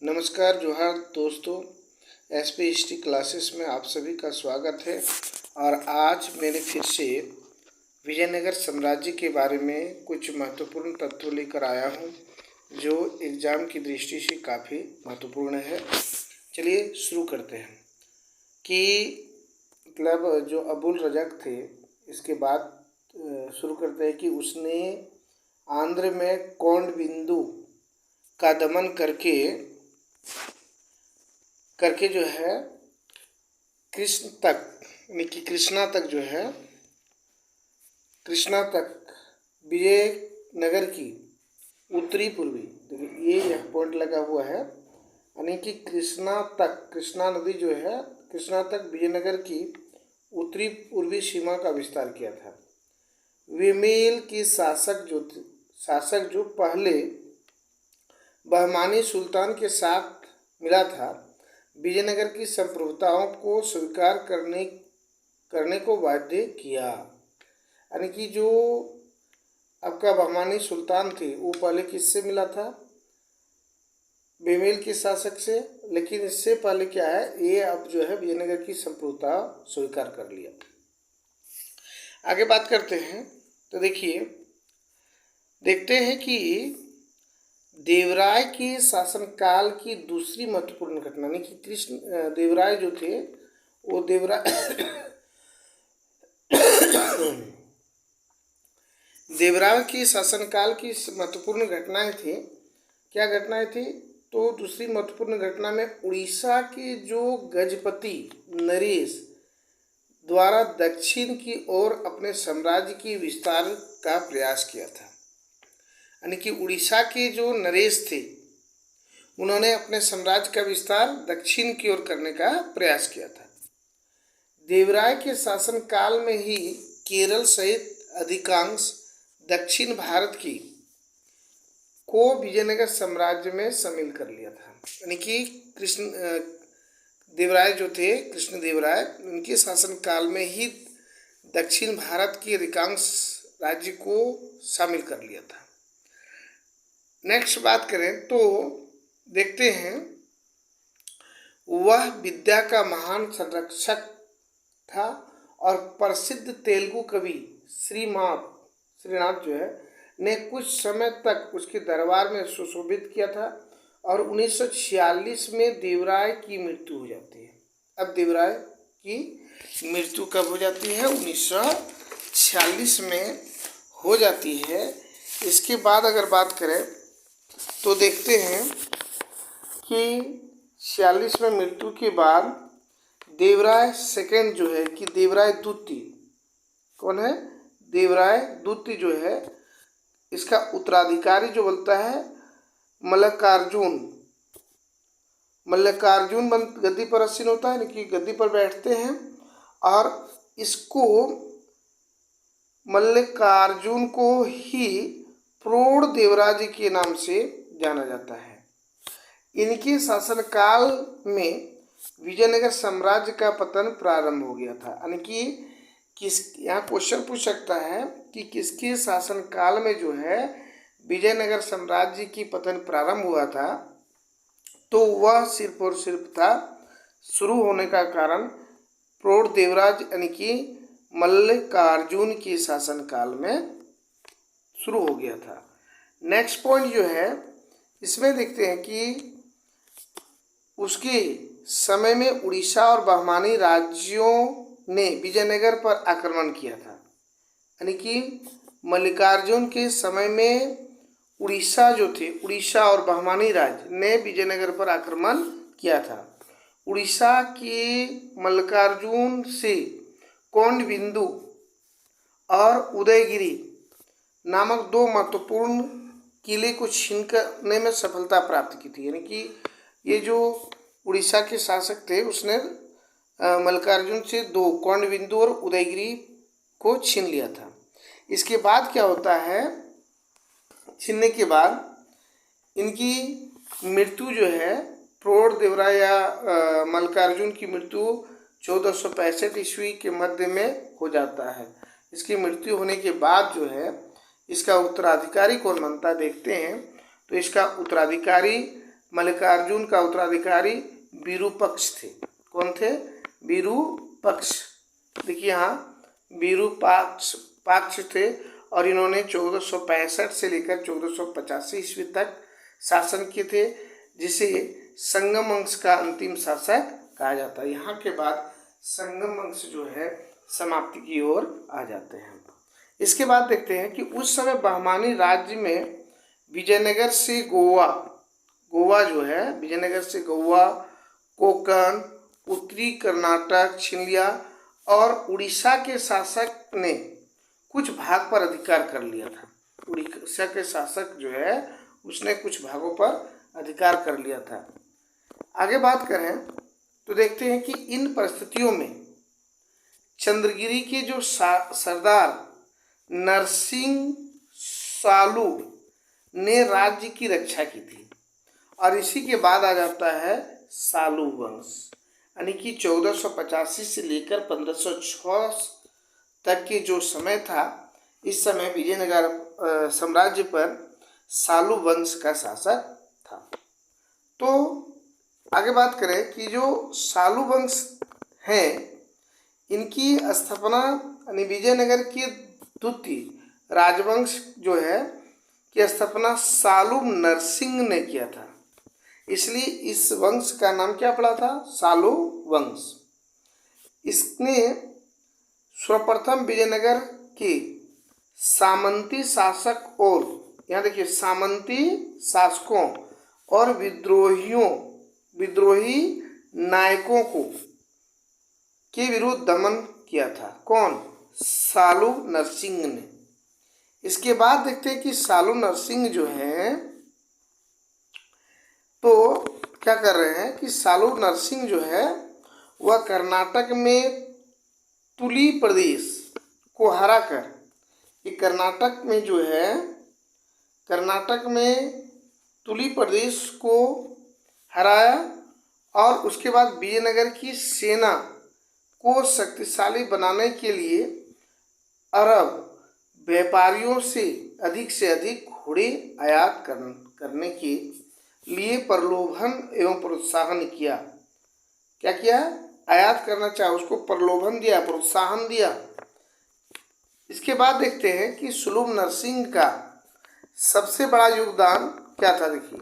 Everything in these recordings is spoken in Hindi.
नमस्कार जोहार दोस्तों, एसपी हिस्ट्री क्लासेस में आप सभी का स्वागत है। और आज मैंने फिर से विजयनगर साम्राज्य के बारे में कुछ महत्वपूर्ण तथ्य लेकर आया हूं, जो एग्ज़ाम की दृष्टि से काफ़ी महत्वपूर्ण है। चलिए शुरू करते हैं कि मतलब जो अबुल रज़ाक थे, इसके बाद शुरू करते हैं कि उसने आंध्र में कौंडबिंदु का दमन करके जो है कृष्ण तक, यानी कि कृष्णा तक विजयनगर की उत्तरी पूर्वी, देखिए ये यह पॉइंट लगा हुआ है, यानी कि कृष्णा नदी जो है कृष्णा तक विजयनगर की उत्तरी पूर्वी सीमा का विस्तार किया था। विमेल के शासक जो पहले बहमानी सुल्तान के साथ मिला था, विजयनगर की संप्रभुताओं को स्वीकार करने को बाध्य किया। यानी कि जो आपका बहमानी सुल्तान थे वो पहले किससे मिला था? बेमेल के शासक से, लेकिन इससे पहले क्या है, ये अब जो है विजयनगर की संप्रभुता स्वीकार कर लिया। आगे बात करते हैं तो देखते हैं कि देवराय के शासनकाल की दूसरी महत्वपूर्ण घटना, यानी कि कृष्ण देवराय जो थे वो देवराय के शासनकाल की महत्वपूर्ण घटनाएं थी। क्या घटनाएं थी? तो दूसरी महत्वपूर्ण घटना में उड़ीसा के जो गजपति नरेश द्वारा दक्षिण की ओर अपने साम्राज्य की विस्तार का प्रयास किया था। यानी कि उड़ीसा के जो नरेश थे उन्होंने अपने साम्राज्य का विस्तार दक्षिण की ओर करने का प्रयास किया था। देवराय के शासन काल में ही केरल सहित अधिकांश दक्षिण भारत को विजयनगर साम्राज्य में शामिल कर लिया था। यानी कि देवराय जो थे, कृष्ण देवराय, उनके शासन काल में ही दक्षिण भारत के अधिकांश राज्य को शामिल कर लिया था। नेक्स्ट बात करें तो देखते हैं, वह विद्या का महान संरक्षक था और प्रसिद्ध तेलुगु कवि श्रीनाथ जो है ने कुछ समय तक उसके दरबार में सुशोभित किया था और 1946 में देवराय की मृत्यु हो जाती है। अब देवराय की मृत्यु कब हो जाती है? 1946 में हो जाती है। इसके बाद अगर बात करें तो देखते हैं कि 46 में मृत्यु के बाद देवराय सेकंड जो है कि देवराय द्वितीय कौन है? देवराय द्वितीय जो है, इसका उत्तराधिकारी जो बोलता है मल्लिकार्जुन गद्दी पर आसीन होता है, कि गद्दी पर बैठते हैं और इसको मल्लिकार्जुन को ही प्रोढ़ देवराज के नाम से जाना जाता है। इनके शासनकाल में विजयनगर साम्राज्य का पतन प्रारंभ हो गया था। यानी कि यहाँ क्वेश्चन पूछ सकता है कि किसके शासनकाल में जो है विजयनगर साम्राज्य की पतन प्रारंभ हुआ था? तो वह सिर्फ और सिर्फ था, शुरू होने का कारण प्रौढ़ देवराज यानी कि मल्लिकार्जुन के शासनकाल में शुरू हो गया था। नेक्स्ट पॉइंट जो है इसमें देखते हैं कि उसके समय में उड़ीसा और बहमानी राज्यों ने विजयनगर पर आक्रमण किया था। यानी कि मल्लिकार्जुन के समय में उड़ीसा जो थे, उड़ीसा और बहमानी राज्य ने विजयनगर पर आक्रमण किया था। उड़ीसा के मल्लिकार्जुन से कौंडबिंदु और उदयगिरी नामक दो महत्वपूर्ण किले को छीनने में सफलता प्राप्त की थी। यानी कि ये जो उड़ीसा के शासक थे उसने मल्लिकार्जुन से दो, कौंडबिंदु और उदयगिरी को छीन लिया था। इसके बाद क्या होता है, छीनने के बाद इनकी मृत्यु जो है, प्रौढ़ देवराय या मल्लिकार्जुन की मृत्यु 1465 ईस्वी के मध्य में हो जाता है। इसकी मृत्यु होने के बाद जो है इसका उत्तराधिकारी कौन बनता है देखते हैं। तो इसका उत्तराधिकारी मल्लिकार्जुन का उत्तराधिकारी विरूपक्ष थे। कौन थे? विरूपक्ष। देखिए यहाँ विरूपाक्ष थे और इन्होंने 1465 से लेकर 1485 ईस्वी तक शासन किए थे, जिसे संगम वंश का अंतिम शासक कहा जाता है। यहाँ के बाद संगम वंश जो है समाप्ति की ओर आ जाते हैं। इसके बाद देखते हैं कि उस समय बहमानी राज्य में विजयनगर से गोवा जो है, विजयनगर से गोवा, कोंकण, उत्तरी कर्नाटक, छिंदया और उड़ीसा के शासक ने कुछ भाग पर अधिकार कर लिया था। उड़ीसा के शासक जो है उसने कुछ भागों पर अधिकार कर लिया था। आगे बात करें तो देखते हैं कि इन परिस्थितियों में चंद्रगिरी के जो सरदार नरसिंह सालू ने राज्य की रक्षा की थी और इसी के बाद आ जाता है सालू वंश, यानी कि 1485 से लेकर 1506 तक के जो समय था, इस समय विजयनगर साम्राज्य पर सालू वंश का शासक था। तो आगे बात करें कि जो सालू वंश हैं, इनकी स्थापना यानी विजयनगर के द्वितीय राजवंश जो है की स्थापना सालू नरसिंह ने किया था, इसलिए इस वंश का नाम क्या पड़ा था? सालू वंश। इसने सर्वप्रथम विजयनगर के सामंती शासक और यहाँ देखिए सामंती शासकों और विद्रोही नायकों के विरुद्ध दमन किया था। कौन? सालू नरसिंह ने। इसके बाद देखते हैं कि सालू नरसिंह जो है तो क्या कर रहे हैं कि सालू नरसिंह जो है वह कर्नाटक में तुली प्रदेश को हराकर, ये कर्नाटक में जो है कर्नाटक में तुली प्रदेश को हराया और उसके बाद विजयनगर की सेना को शक्तिशाली बनाने के लिए अरब व्यापारियों से अधिक घोड़े आयात करने के लिए प्रलोभन एवं प्रोत्साहन किया। क्या किया? आयात करना चाहा, उसको प्रलोभन दिया, प्रोत्साहन दिया। इसके बाद देखते हैं कि सुलभ नरसिंह का सबसे बड़ा योगदान क्या था। देखिए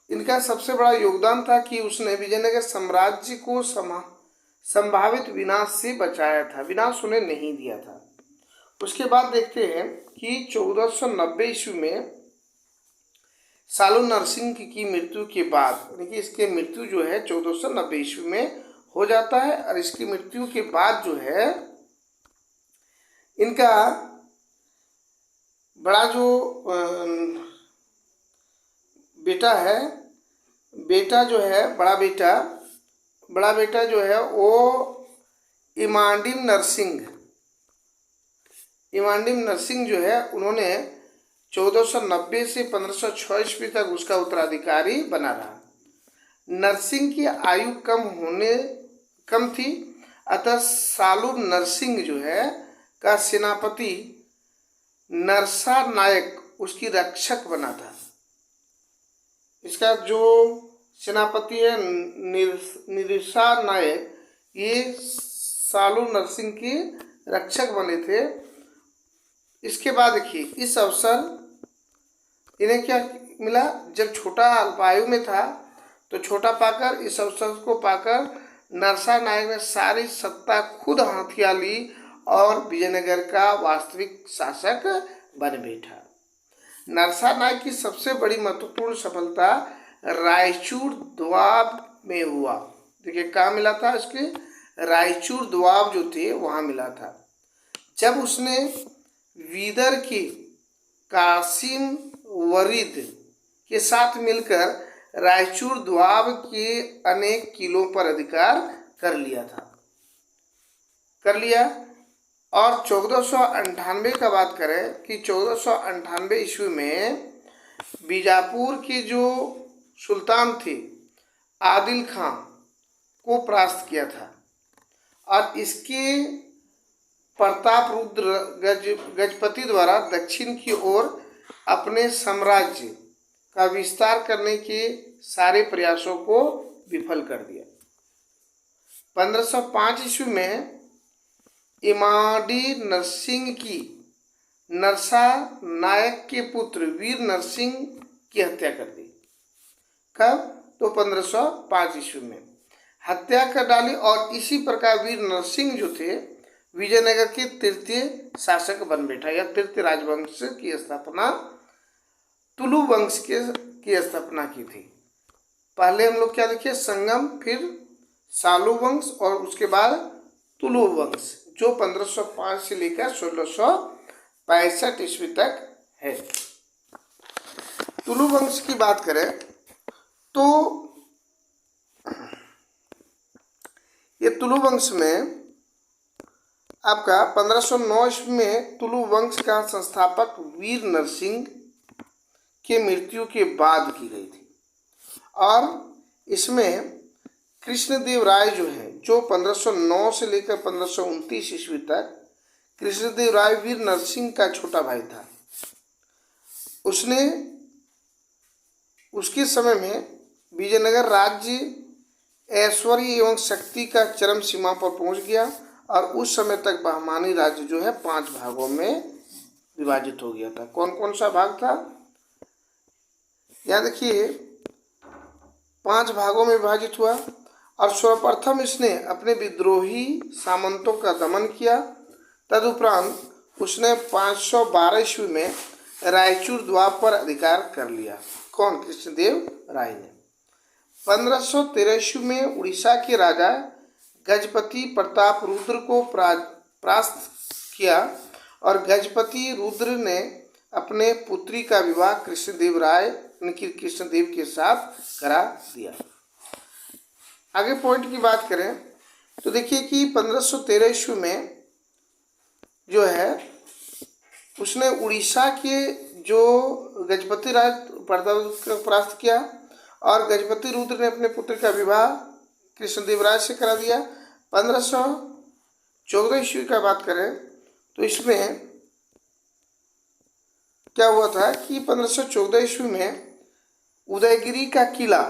इनका सबसे बड़ा योगदान था कि उसने विजयनगर साम्राज्य को संभावित विनाश से बचाया था, विनाश उन्हें नहीं दिया था। उसके बाद देखते हैं कि 1490 ईस्वी में सालू नरसिंह की मृत्यु के बाद, यानी कि इसके मृत्यु जो है 1490 ईस्वी में हो जाता है और इसकी मृत्यु के बाद जो है इनका बड़ा जो बेटा है, बड़ा बेटा जो है वो इमांडिम नरसिंह जो है उन्होंने 1490 से 1506 ईस्वी तक उसका उत्तराधिकारी बना रहा। नरसिंह की आयु कम थी, अतः सालू नरसिंह जो है का सेनापति नरसा नायक उसकी रक्षक बना था। इसका जो सेनापति है निरसा नायक, ये सालू नरसिंह के रक्षक बने थे। इसके बाद देखिए इस अवसर इन्हें क्या मिला, जब छोटा अल्पायु में था तो छोटा पाकर इस अवसर को पाकर नरसा नायक ने सारी सत्ता खुद हाथिया ली और विजयनगर का वास्तविक शासक बन बैठा। नरसा नायक की सबसे बड़ी महत्वपूर्ण सफलता रायचूर दोआब में हुआ। देखिए कहाँ मिला था? इसके रायचूर दोआब जो थे वहाँ मिला था, जब उसने वीदर के कासिम वरीद के साथ मिलकर रायचूर दोआब के अनेक किलों पर अधिकार कर लिया। और 1498 का बात करें कि 1498 ईस्वी में बीजापुर के जो सुल्तान थे आदिल खां को परास्त किया था और इसके प्रताप रुद्र गजपति द्वारा दक्षिण की ओर अपने साम्राज्य का विस्तार करने के सारे प्रयासों को विफल कर दिया। 1505 ईस्वी में इमाडी नरसिंह की नरसा नायक के पुत्र वीर नरसिंह की हत्या कर दी। कब? तो 1505 ईस्वी में हत्या कर डाली। और इसी प्रकार वीर नरसिंह जो थे विजयनगर के तृतीय शासक बन बैठा, या तृतीय राजवंश की स्थापना तुलु वंश की स्थापना की थी। पहले हम लोग क्या देखे? संगम, फिर सालू वंश और उसके बाद तुलु वंश, जो 1505 से लेकर 1665 ईस्वी तक है। तुलु वंश की बात करें तो ये तुलु वंश में आपका 1509 ईस्वी में तुलु वंश का संस्थापक वीर नरसिंह के मृत्यु के बाद की गई थी। और इसमें कृष्णदेव राय जो है, जो 1509 से लेकर 1529 ईस्वी तक कृष्णदेव राय वीर नरसिंह का छोटा भाई था। उसके समय में विजयनगर राज्य ऐश्वर्य एवं शक्ति का चरम सीमा पर पहुंच गया और उस समय तक बहमानी राज्य जो है 5 भागों में विभाजित हो गया था। कौन कौन सा भाग था? यहाँ देखिए 5 भागों में विभाजित हुआ। और सर्वप्रथम इसने अपने विद्रोही सामंतों का दमन किया। तदुपरांत उसने 512 ईस्वी में रायचूर द्वीप पर अधिकार कर लिया। कौन? कृष्णदेव राय ने। 1513 ईस्वी में उड़ीसा के राजा गजपति प्रताप रुद्र को परास्त किया और गजपति रुद्र ने अपने पुत्री का विवाह कृष्णदेव राय कृष्णदेव के साथ करा दिया। आगे पॉइंट की बात करें तो देखिए कि 1513 ईस्वी में जो है उसने उड़ीसा के जो गजपति राज प्रताप को परास्त किया और गजपति रुद्र ने अपने पुत्र का विवाह कृष्णदेव राय से करा दिया। 1514 ईस्वी का बात करें तो इसमें क्या हुआ था कि 1514 ईस्वी में उदयगिरी का किला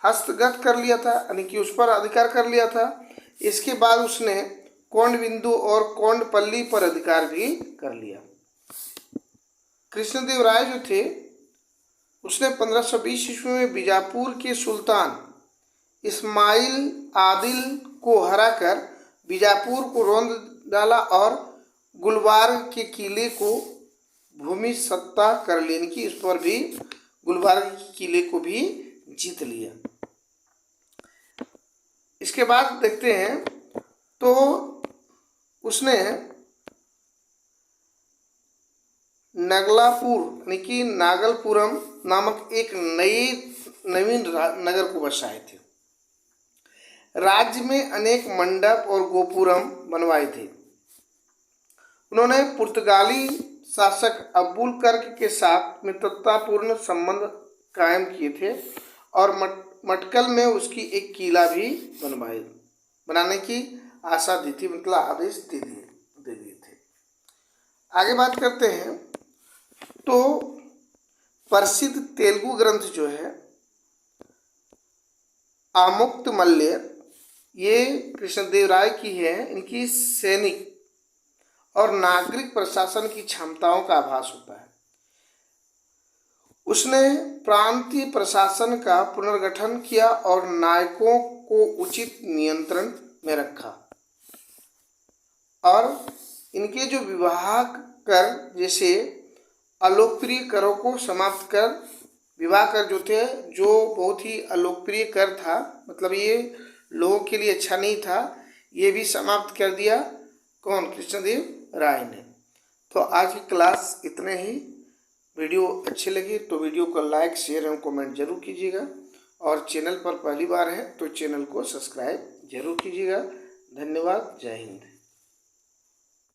हस्तगत कर लिया था, यानी कि उस पर अधिकार कर लिया था। इसके बाद उसने कोंडबिंदु और कोंडपल्ली पर अधिकार भी कर लिया। कृष्णदेव राय जो थे उसने 1520 ईस्वी में बीजापुर के सुल्तान इस्माइल आदिल को हराकर बीजापुर को रौंद डाला और गुलबर्ग के किले को भूमि सत्ता कर ली, कि इस पर भी गुलबर्ग के किले को भी जीत लिया। इसके बाद देखते हैं तो उसने नगलापुर यानी कि नागलपुरम नामक एक नवीन नगर को बसाए थे। राज्य में अनेक मंडप और गोपुरम बनवाए थे। उन्होंने पुर्तगाली शासक अब्बुल कर्क के साथ मित्रतापूर्ण संबंध कायम किए थे और मटकल में उसकी एक किला भी बनाने की आशा दी थी, मतलब आदेश दे दिए थे। आगे बात करते हैं तो प्रसिद्ध तेलुगु ग्रंथ जो है आमुक्तमाल्य, ये कृष्णदेव राय की है। इनकी सैनिक और नागरिक प्रशासन की क्षमताओं का आभास होता है। उसने प्रांतीय प्रशासन का पुनर्गठन किया और नायकों को उचित नियंत्रण में रखा और इनके जो विवाह कर जैसे अलोकप्रिय करों को समाप्त कर, विवाह कर जो थे जो बहुत ही अलोकप्रिय कर था, मतलब ये लोगों के लिए अच्छा नहीं था, ये भी समाप्त कर दिया। कौन? कृष्णदेव राय ने। तो आज की क्लास इतने ही। वीडियो अच्छी लगी तो वीडियो को लाइक, शेयर एवं कमेंट जरूर कीजिएगा और चैनल पर पहली बार है तो चैनल को सब्सक्राइब जरूर कीजिएगा। धन्यवाद। जय हिंद।